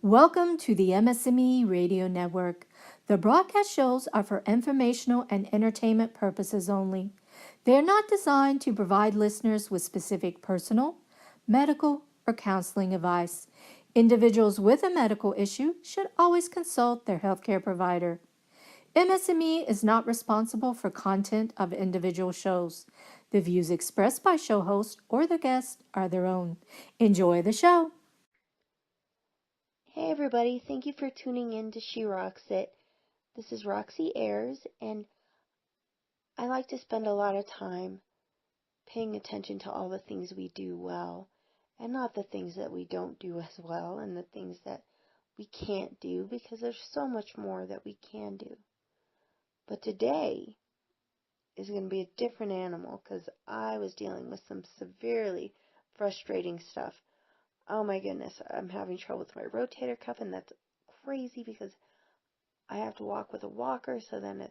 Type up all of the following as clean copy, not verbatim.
Welcome to the MS&Me Radio Network. The broadcast shows are for informational and entertainment purposes only. They are not designed to provide listeners with specific personal, medical, or counseling advice. Individuals with a medical issue should always consult their healthcare provider. MS&Me is not responsible for content of individual shows. The views expressed by show host or the guest are their own. Enjoy the show. Hey everybody, thank you for tuning in to She Rox It. This is Roxy Ayers, and I like to spend a lot of time paying attention to all the things we do well, and not the things that we don't do as well, and the things that we can't do, because there's so much more that we can do. But today is going to be a different animal, because I was dealing with some severely frustrating stuff. Oh my goodness, I'm having trouble with my rotator cuff, and that's crazy because I have to walk with a walker, so then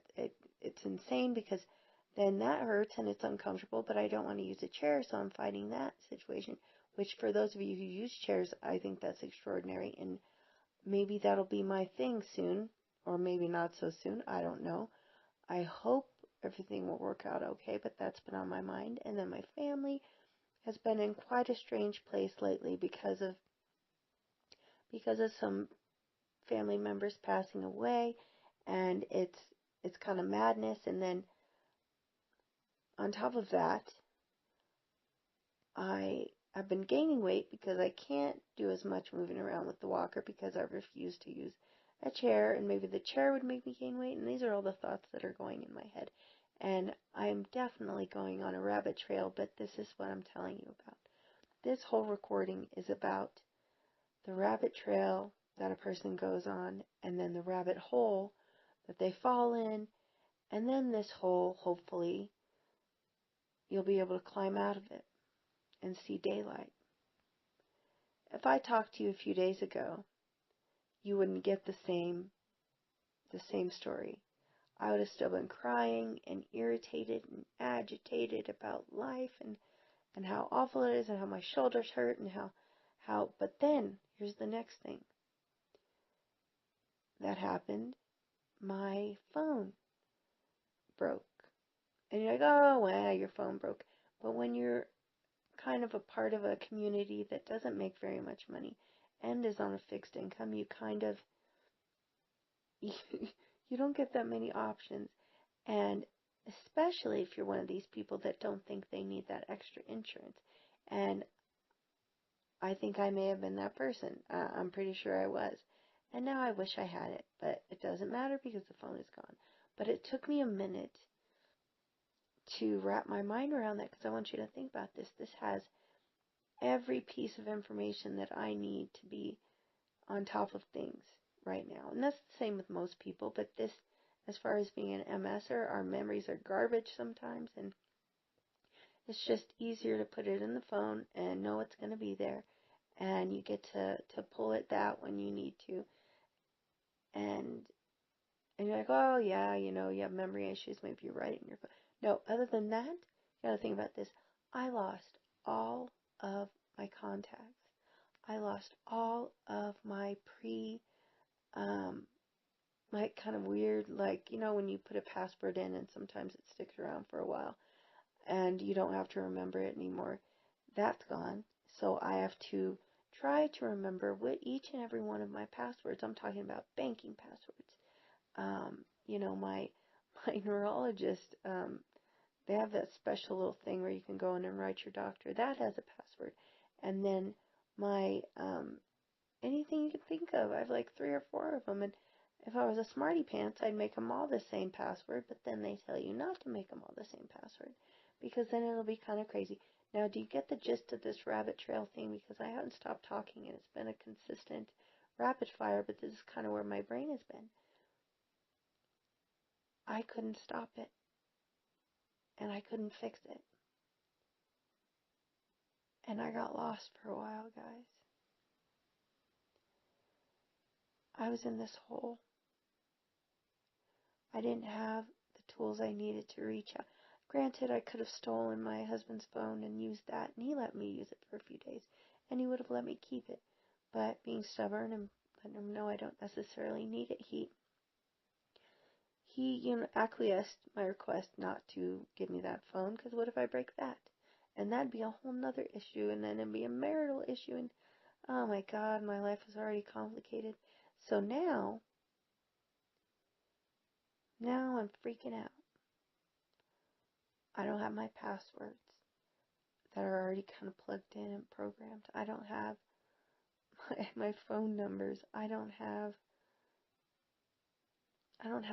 it's insane because then that hurts and it's uncomfortable, but I don't want to use a chair, so I'm fighting that situation, which for those of you who use chairs, I think that's extraordinary, and maybe that'll be my thing soon, or maybe not so soon, I don't know. I hope everything will work out okay, but that's been on my mind. And then my family has been in quite a strange place lately because of some family members passing away, and it's kind of madness. And then on top of that, I've been gaining weight because I can't do as much moving around with the walker because I refuse to use a chair, and maybe the chair would make me gain weight. And these are all the thoughts that are going in my head, and I'm definitely going on a rabbit trail, but this is what I'm telling you about. This whole recording is about the rabbit trail that a person goes on, and then the rabbit hole that they fall in, and then this hole, hopefully, you'll be able to climb out of it and see daylight. If I talked to you a few days ago, you wouldn't get the same story. I would have still been crying and irritated and agitated about life and how awful it is and how my shoulders hurt and how but then here's the next thing that happened. My phone broke. And you're like, oh, well, your phone broke. But when you're kind of a part of a community that doesn't make very much money and is on a fixed income, you kind of, you don't get that many options. And especially if you're one of these people that don't think they need that extra insurance. And I think I may have been that person. I'm pretty sure I was. And now I wish I had it, but it doesn't matter because the phone is gone. But it took me a minute to wrap my mind around that because I want you to think about this. This has every piece of information that I need to be on top of things right now. And that's the same with most people, but this, as far as being an MSer, our memories are garbage sometimes, and it's just easier to put it in the phone and know it's going to be there, and you get to pull it out when you need to. And you're like, oh yeah, you have memory issues, maybe you write it in your phone. No, other than that, you gotta think about this. I lost all of my contacts. I lost all of my um, my kind of weird, like, when you put a password in and sometimes it sticks around for a while and you don't have to remember it anymore. That's gone. So I have to try to remember what each and every one of my passwords. I'm talking about banking passwords. My my neurologist, they have that special little thing where you can go in and write your doctor. That has a password. And then my anything you can think of. I have like 3 or 4 of them. And if I was a smarty pants, I'd make them all the same password. But then they tell you not to make them all the same password because then it'll be kind of crazy. Now, do you get the gist of this rabbit trail thing? Because I haven't stopped talking and it's been a consistent rapid fire, but this is kind of where my brain has been. I couldn't stop it, and I couldn't fix it. And I got lost for a while, guys. I was in this hole. I didn't have the tools I needed to reach out. Granted, I could have stolen my husband's phone and used that, and he let me use it for a few days, and he would have let me keep it. But being stubborn and letting him know I don't necessarily need it. He acquiesced my request not to give me that phone, because what if I break that? And that'd be a whole nother issue, and then it'd be a marital issue, and oh my God, my life is already complicated. So now I'm freaking out. I don't have my passwords that are already kind of plugged in and programmed. I don't have my phone numbers. I don't have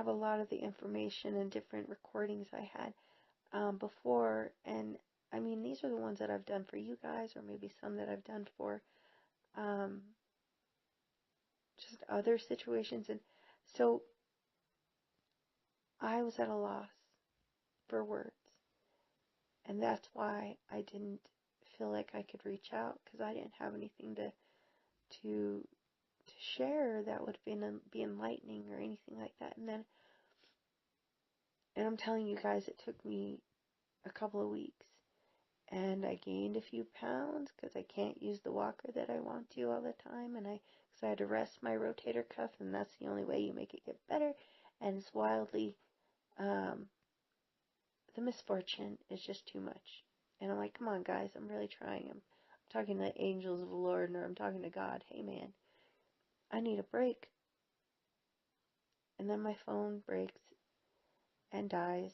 a lot of the information and different recordings I had before. And I mean, these are the ones that I've done for you guys, or maybe some that I've done for um, just other situations. And so I was at a loss for words. And that's why I didn't feel like I could reach out, because I didn't have anything to share that would be enlightening or anything like that. And I'm telling you guys, it took me a couple of weeks, and I gained a few pounds because I can't use the walker that I want to all the time, and because I had to rest my rotator cuff, and that's the only way you make it get better. And it's wildly, the misfortune is just too much. And I'm like, come on, guys, I'm really trying. I'm talking to the angels of the Lord, or I'm talking to God. Hey, man, I need a break. And then my phone breaks and dies,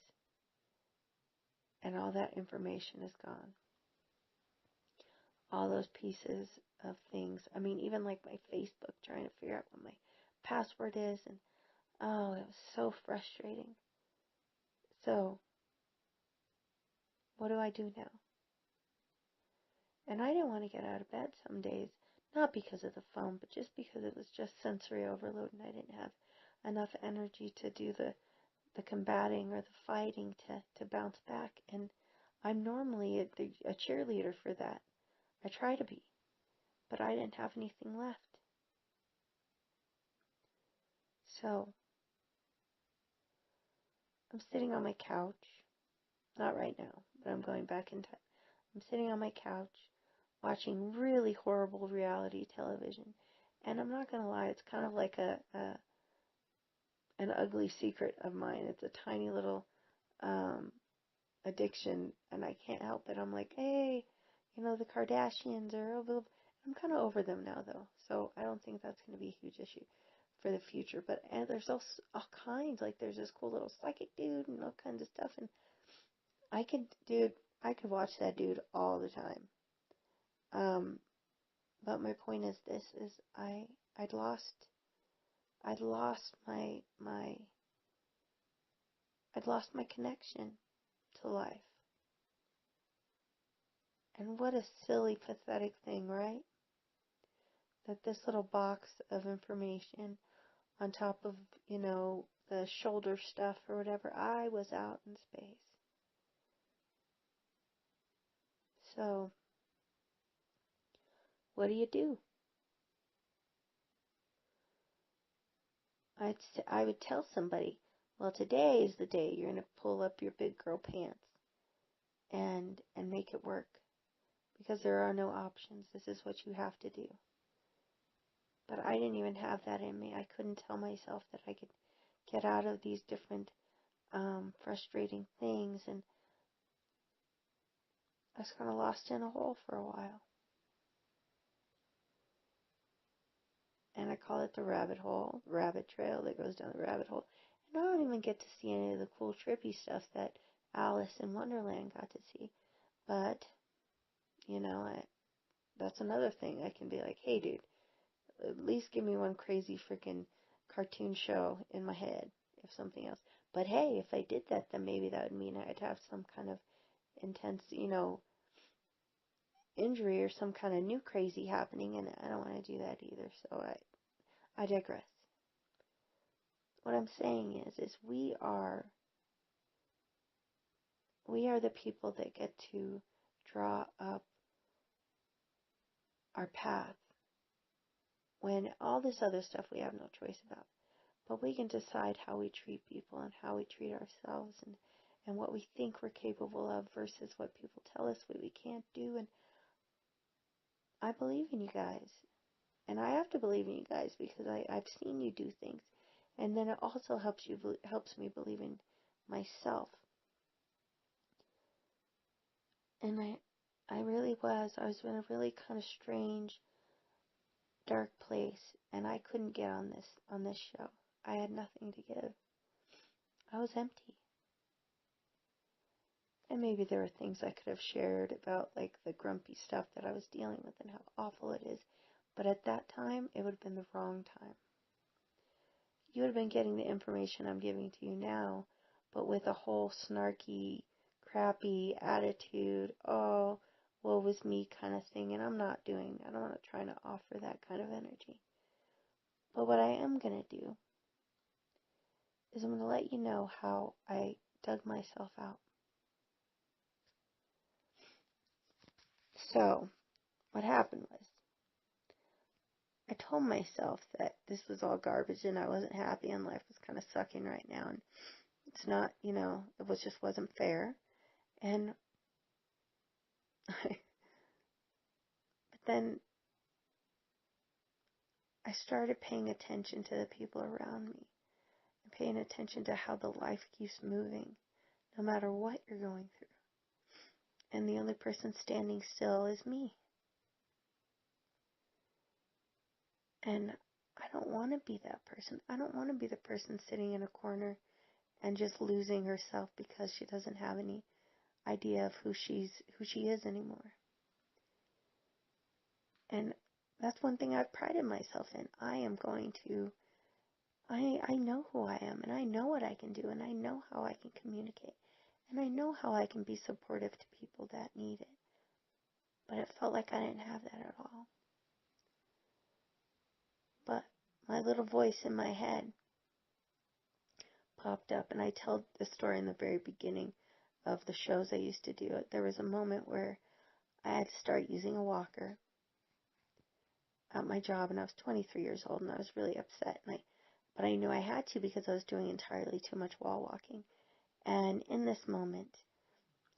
and all that information is gone. All those pieces of things. I mean, even like my Facebook, trying to figure out what my password is, and oh, it was so frustrating. So, what do I do now? And I didn't want to get out of bed some days, not because of the phone, but just because it was just sensory overload, and I didn't have enough energy to do the combating or the fighting to bounce back. And I'm normally a cheerleader for that. I try to be, but I didn't have anything left. So I'm sitting on my couch, not right now, but I'm going back in time. I'm sitting on my couch watching really horrible reality television. And I'm not going to lie, it's kind of like an ugly secret of mine. It's a tiny little addiction, and I can't help it. I'm like, hey, the Kardashians are over. I'm kind of over them now, though, so I don't think that's going to be a huge issue for the future. But and there's all kinds. Like, there's this cool little psychic dude and all kinds of stuff, and I could watch that dude all the time. But my point is this: is I'd lost my connection to life. And what a silly, pathetic thing, right? That this little box of information on top of, the shoulder stuff or whatever, I was out in space. So, what do? I would tell somebody, well, today is the day you're going to pull up your big girl pants and make it work. Because there are no options. This is what you have to do. But I didn't even have that in me. I couldn't tell myself that I could get out of these different frustrating things, and I was kind of lost in a hole for a while. And I call it the rabbit hole, rabbit trail that goes down the rabbit hole. And I don't even get to see any of the cool trippy stuff that Alice in Wonderland got to see. But, that's another thing. I can be like, hey dude, at least give me one crazy freaking cartoon show in my head, if something else. But hey, if I did that, then maybe that would mean I'd have some kind of intense, injury or some kind of new crazy happening, and I don't want to do that either. So I digress. What I'm saying is we are the people that get to draw up our path, when all this other stuff we have no choice about. But we can decide how we treat people and how we treat ourselves, and what we think we're capable of versus what people tell us we can't do. And I believe in you guys. And I have to believe in you guys because I've seen you do things. And then it also helps me believe in myself. And I really was. I was in a really kind of strange, dark place, and I couldn't get on this show. I had nothing to give. I was empty. And maybe there were things I could have shared about like the grumpy stuff that I was dealing with and how awful it is. But at that time, it would have been the wrong time. You would have been getting the information I'm giving to you now, but with a whole snarky, crappy attitude, oh, woe was me kind of thing, and I don't want to try to offer that kind of energy. But what I am going to do is I'm going to let you know how I dug myself out. So, what happened was, I told myself that this was all garbage and I wasn't happy and life was kind of sucking right now, and it's not, it just wasn't fair. And but then I started paying attention to the people around me and paying attention to how the life keeps moving, no matter what you're going through. And the only person standing still is me. And I don't want to be that person. I don't want to be the person sitting in a corner and just losing herself because she doesn't have any idea of who she is anymore. And that's one thing I've prided myself in. I know who I am, and I know what I can do, and I know how I can communicate, and I know how I can be supportive to people that need it. But it felt like I didn't have that at all. But my little voice in my head popped up, and I tell the story in the very beginning of the shows I used to do. There was a moment where I had to start using a walker at my job, and I was 23 years old, and I was really upset. But I knew I had to because I was doing entirely too much wall walking. And in this moment,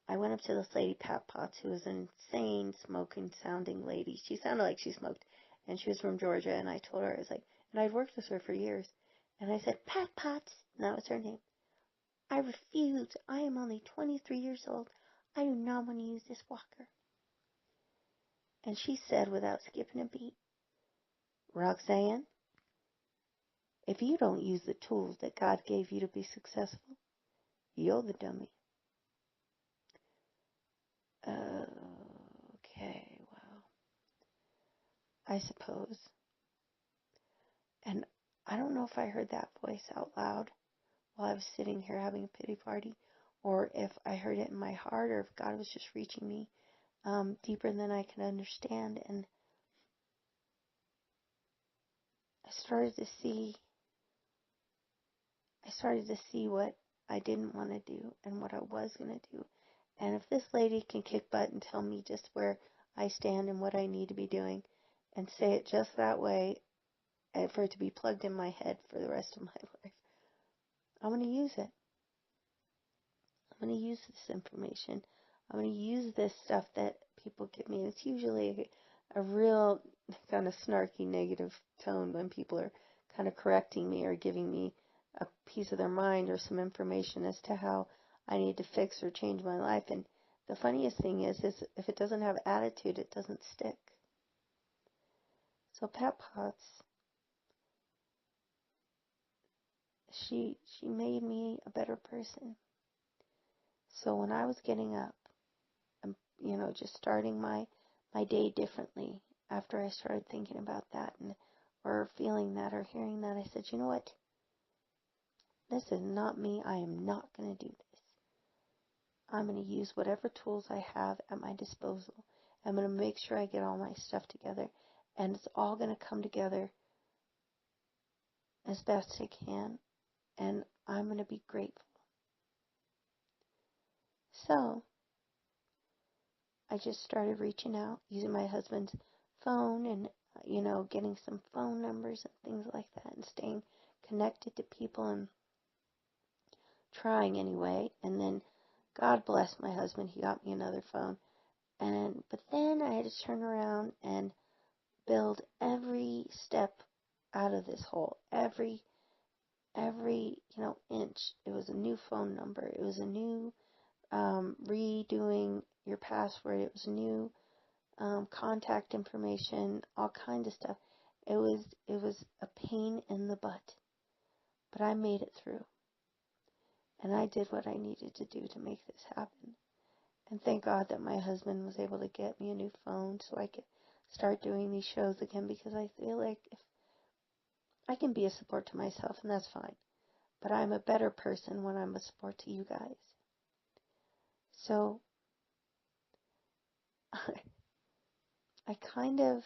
I went up to this lady, Pat Potts, who was an insane smoking-sounding lady. She sounded like she smoked, and she was from Georgia. And I told her, I was like, and I'd worked with her for years. And I said, Pat Potts, and that was her name. I refuse. I am only 23 years old. I do not want to use this walker. And she said, without skipping a beat, Roxanne, if you don't use the tools that God gave you to be successful, you're the dummy. Okay, well, I suppose. And I don't know if I heard that voice out loud while I was sitting here having a pity party, or if I heard it in my heart, or if God was just reaching me deeper than I can understand. And I started to see what I didn't want to do and what I was going to do. And if this lady can kick butt and tell me just where I stand and what I need to be doing and say it just that way, and for it to be plugged in my head for the rest of my life, I'm going to use it. I'm going to use this information. I'm going to use this stuff that people give me. It's usually a real kind of snarky negative tone when people are kind of correcting me or giving me a piece of their mind or some information as to how I need to fix or change my life. And the funniest thing is if it doesn't have attitude, it doesn't stick. So Pat Potts, she made me a better person. So when I was getting up and, just starting my day differently after I started thinking about that or feeling that or hearing that, I said, you know what? This is not me. I am not going to do this. I'm going to use whatever tools I have at my disposal. I'm going to make sure I get all my stuff together, and it's all going to come together as best I can, and I'm going to be grateful. So I just started reaching out, using my husband's phone and, getting some phone numbers and things like that, and staying connected to people and trying anyway. And then God bless my husband, he got me another phone. But then I had to turn around and build every step out of this hole, every inch. It was a new phone number. It was a new redoing your password. It was new contact information, all kinds of stuff. It was a pain in the butt, but I made it through, and I did what I needed to do to make this happen. And thank God that my husband was able to get me a new phone so I could start doing these shows again, because I feel like if I can be a support to myself, and that's fine, but I'm a better person when I'm a support to you guys. So I kind of,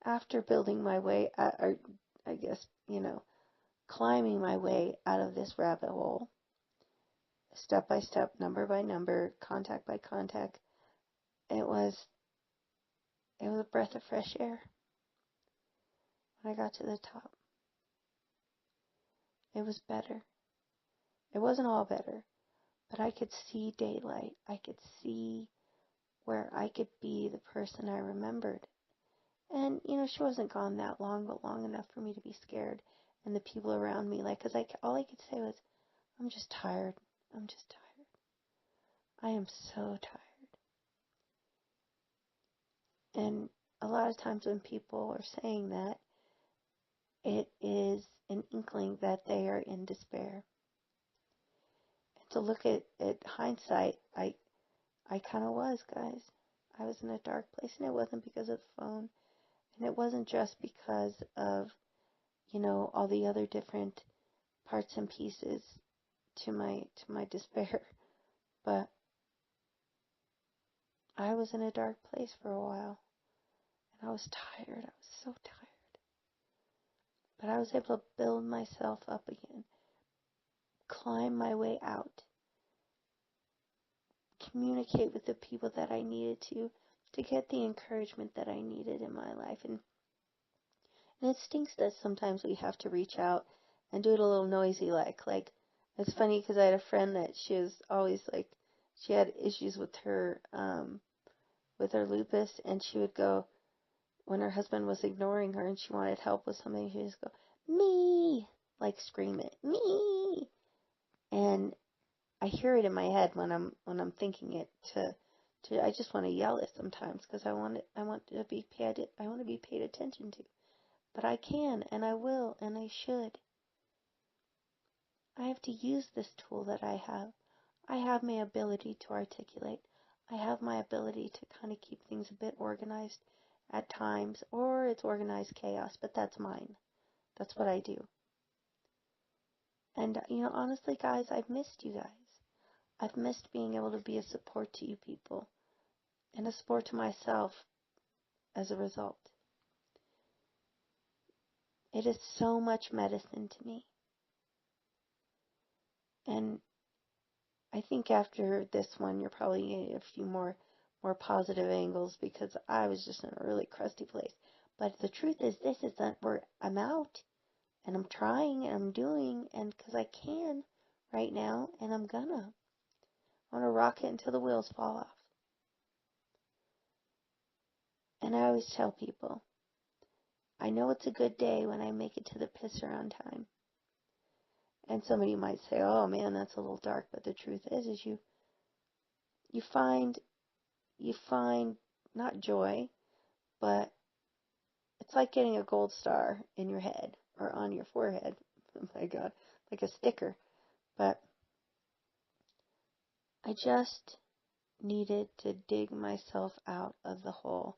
after building my way, or I guess, climbing my way out of this rabbit hole, step by step, number by number, contact by contact, it was a breath of fresh air when I got to the top. It was better. It wasn't all better, but I could see daylight. I could see where I could be the person I remembered. And, she wasn't gone that long, but long enough for me to be scared. And the people around me, because all I could say was, I'm just tired. I'm just tired. I am so tired. And a lot of times when people are saying that, it is an inkling that they are in despair. And to look at hindsight, I kind of was, guys. I was in a dark place, and it wasn't because of the phone, and it wasn't just because of, all the other different parts and pieces to my despair, but I was in a dark place for a while, and I was tired. I was so tired, but I was able to build myself up again, climb my way out, communicate with the people that I needed to get the encouragement that I needed in my life. And it stinks that sometimes we have to reach out and do it a little noisy like it's funny because I had a friend that she was always like, she had issues with her lupus, and she would go, when her husband was ignoring her and she wanted help with something, she would just go, me, like scream it, me. And I hear it in my head when I'm thinking it to I just want to yell it sometimes because I want to be paid attention to. But I can, and I will, and I should. I have to use this tool that I have. I have my ability to articulate. I have my ability to kind of keep things a bit organized at times, or it's organized chaos, but that's mine. That's what I do. And, honestly, guys, I've missed you guys. I've missed being able to be a support to you people, and a support to myself as a result. It is so much medicine to me. And I think after this one, you're probably getting a few more positive angles, because I was just in a really crusty place. But the truth is, this is where I'm out, and I'm trying, and I'm doing, and because I can right now, and I'm gonna rock it until the wheels fall off. And I always tell people, I know it's a good day when I make it to the pisser on time. And somebody might say, oh man, that's a little dark, but the truth is you find not joy, but it's like getting a gold star in your head or on your forehead. Oh my God, like a sticker. But I just needed to dig myself out of the hole.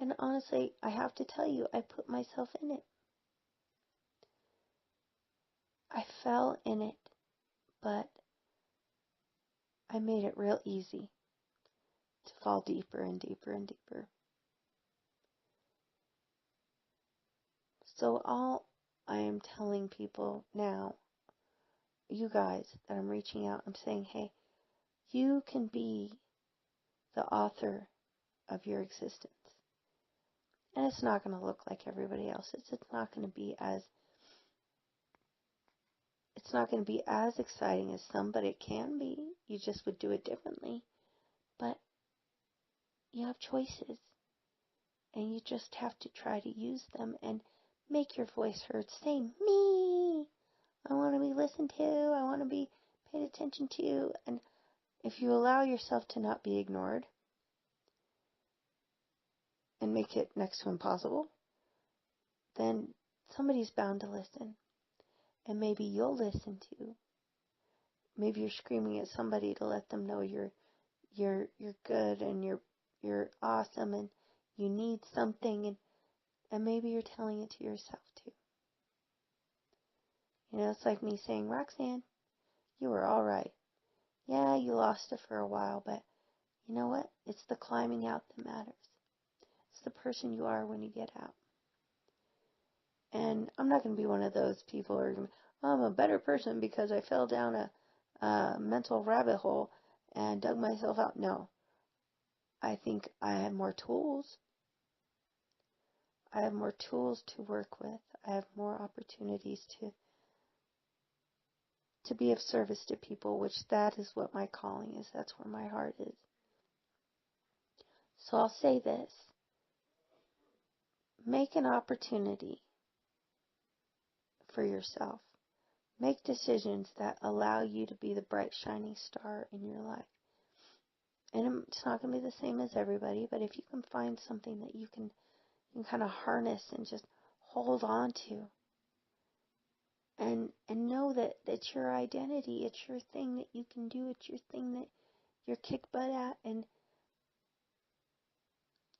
And honestly, I have to tell you, I put myself in it. I fell in it, but I made it real easy to fall deeper and deeper and deeper. So all I am telling people now, you guys that I'm reaching out, I'm saying, hey, you can be the author of your existence. And it's not going to look like everybody else's. It's not going to be as exciting as some, but it can be. You just would do it differently. But you have choices. And you just have to try to use them and make your voice heard. Say, me. I want to be listened to. I want to be paid attention to. And if you allow yourself to not be ignored and make it next to impossible, then somebody's bound to listen. And maybe you'll listen too. Maybe you're screaming at somebody to let them know you're good and you're awesome and you need something, and maybe you're telling it to yourself too. It's like me saying, Roxanne, you were all right. Yeah, you lost it for a while, but you know what? It's the climbing out that matters. It's the person you are when you get out. And I'm not going to be one of those people who are going to, I'm a better person because I fell down a mental rabbit hole and dug myself out. No. I think I have more tools. I have more tools to work with. I have more opportunities to be of service to people, which that is what my calling is. That's where my heart is. So I'll say this. Make an opportunity for yourself. Make decisions that allow you to be the bright, shining star in your life. And it's not going to be the same as everybody, but if you can find something that you can kind of harness and just hold on to, and know that it's your identity, it's your thing that you can do, it's your thing that you're kick butt at, and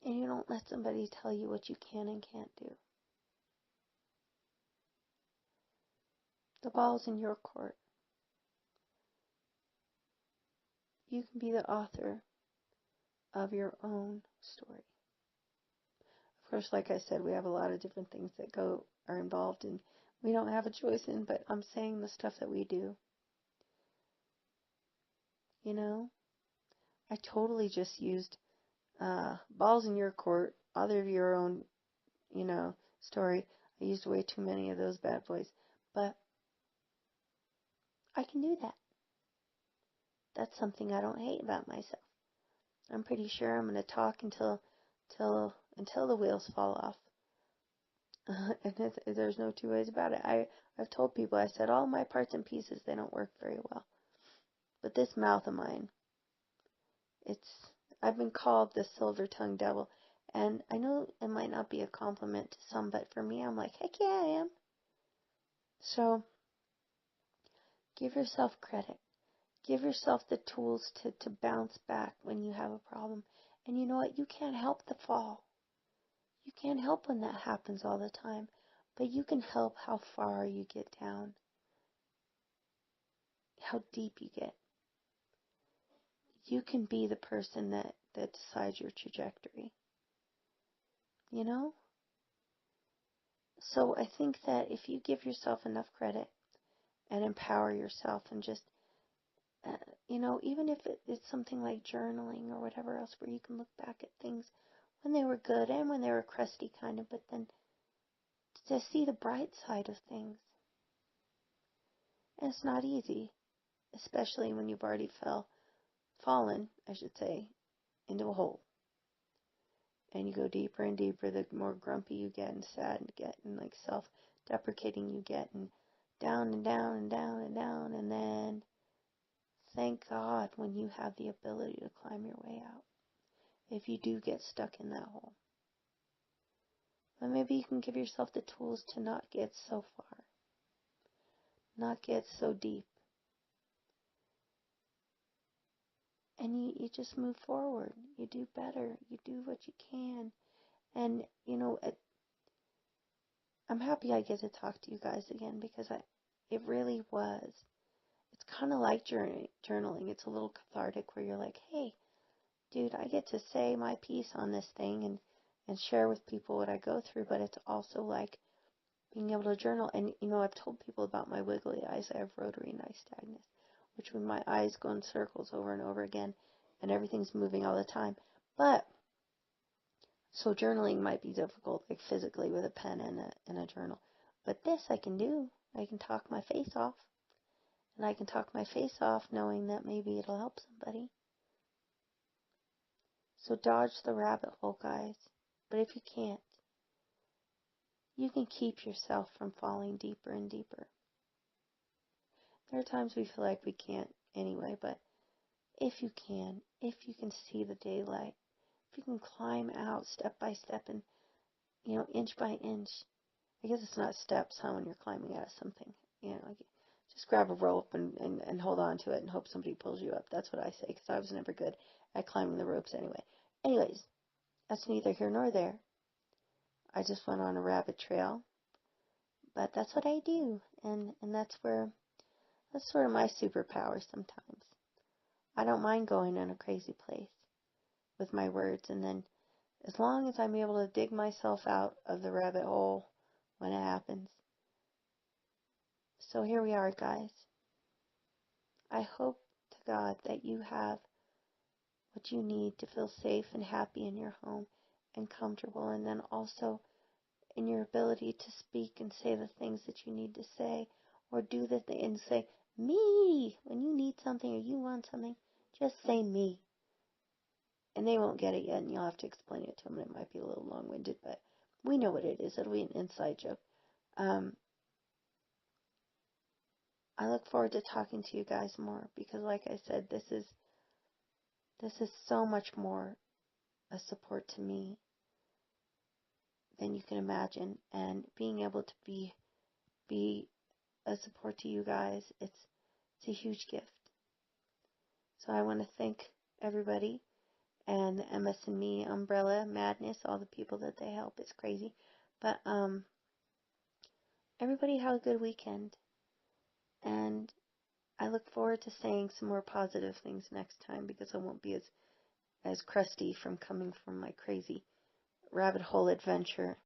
you don't let somebody tell you what you can and can't do. The ball's in your court. You can be the author of your own story. Of course, like I said, we have a lot of different things that are involved, and we don't have a choice in, but I'm saying the stuff that we do. I totally just used balls in your court, author of your own, story. I used way too many of those bad boys, but I can do that. That's something I don't hate about myself. I'm pretty sure I'm going to talk until the wheels fall off. And there's no two ways about it. I've told people, I said, all my parts and pieces, they don't work very well. But this mouth of mine, I've been called the silver-tongued devil. And I know it might not be a compliment to some, but for me, I'm like, heck yeah, I am. So, give yourself credit. Give yourself the tools to bounce back when you have a problem. And you know what? You can't help the fall. You can't help when that happens all the time. But you can help how far you get down. How deep you get. You can be the person that decides your trajectory. So I think that if you give yourself enough credit and empower yourself and just, even if it's something like journaling or whatever else where you can look back at things when they were good and when they were crusty kind of, but then to see the bright side of things. And it's not easy, especially when you've already fallen, I should say, into a hole. And you go deeper and deeper, the more grumpy you get and sad you get and like self-deprecating you get, and down and down and down and down, and then thank God when you have the ability to climb your way out, if you do get stuck in that hole. But maybe you can give yourself the tools to not get so far, not get so deep. And you just move forward. You do better. You do what you can. And, I'm happy I get to talk to you guys again because it really was. It's kind of like journaling. It's a little cathartic where you're like, hey, dude, I get to say my piece on this thing and share with people what I go through, but it's also like being able to journal. And, I've told people about my wiggly eyes. I have rotary nystagmus, which when my eyes go in circles over and over again and everything's moving all the time. But, so journaling might be difficult, like physically with a pen and a journal. But this I can do. I can talk my face off. And I can talk my face off knowing that maybe it'll help somebody. So dodge the rabbit hole, guys. But if you can't, you can keep yourself from falling deeper and deeper. There are times we feel like we can't anyway, but if you can see the daylight, if you can climb out step by step and, inch by inch. I guess it's not steps, huh, when you're climbing out of something. Like just grab a rope and hold on to it and hope somebody pulls you up. That's what I say, because I was never good at climbing the ropes anyway. Anyways, that's neither here nor there. I just went on a rabbit trail, but that's what I do, and that's sort of my superpower sometimes. I don't mind going in a crazy place with my words, and then as long as I'm able to dig myself out of the rabbit hole when it happens. So here we are, guys. I hope to God that you have what you need to feel safe and happy in your home and comfortable, and then also in your ability to speak and say the things that you need to say, or do the thing and say me when you need something or you want something. Just say me, and they won't get it yet, and you'll have to explain it to them. It might be a little long-winded, but we know what it is. It'll be an inside joke. I look forward to talking to you guys more, because like I said, this is so much more a support to me than you can imagine, and being able to be a support to you guys, it's a huge gift. So I want to thank everybody and the MS&Me umbrella madness, all the people that they help. It's crazy. But everybody have a good weekend, and I look forward to saying some more positive things next time, because I won't be as crusty from coming from my crazy rabbit hole adventure